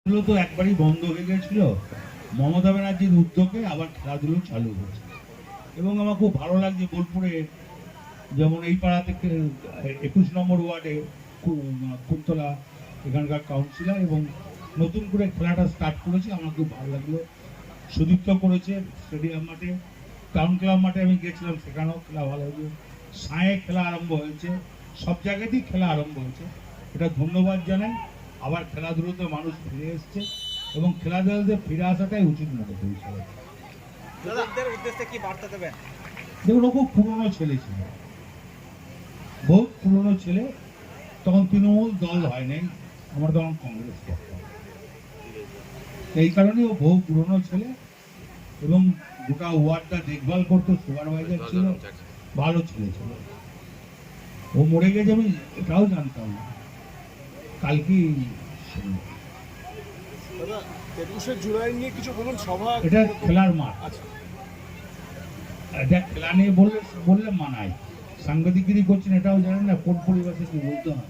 এগুলো তো একবারই বন্ধ হয়ে গেছিল। মমতা ব্যানার্জির উদ্যোগে আবার খেলাধুলো চালু হয়েছে এবং আমার খুব ভালো লাগছে। বোলপুরে যেমন এই পাড়া থেকে 21 নম্বর ওয়ার্ডে কুন্তলা এখানকার কাউন্সিলর এবং নতুন করে খেলাটা স্টার্ট করেছে। আমার খুব ভালো লাগলো। সুদীপ্ত করেছে স্টেডিয়াম মাঠে, টাউন ক্লাব মাঠে আমি গেছিলাম, সেখানেও খেলা ভালো হয়েছে। সাঁয়ে খেলা আরম্ভ হয়েছে, সব জায়গাতেই খেলা আরম্ভ হয়েছে। এটা ধন্যবাদ জানাই। আবার খেলাধুলোতে মানুষ ফিরে এসছে এবং খেলাধুলাতে ফিরে আসাটাই উচিত মনে করি সবাই। দেখুন, ও খুব পুরনো ছেলে ছিল, বহু পুরনো ছেলে। তখন তৃণমূল দল হয় নাই, আমরা তখন কংগ্রেস করতাম। এই কারণে ও বহু পুরনো ছেলে এবং গোটা ওয়ার্ডটা দেখভাল করতো, সুপারভাইজার ছিল, ভালো ছেলে ছিল। ও মরে গেছে আমি এটাও জানতাম না, কালকে জুলাই নিয়ে কিছু বলুন। সভা এটা খেলার মাঠ, এটা খেলা নিয়ে বললে মানায়। সাংবাদিকগিরি করছেন এটাও জানেন না, কোন পরিবেশে কি বলতে হয়।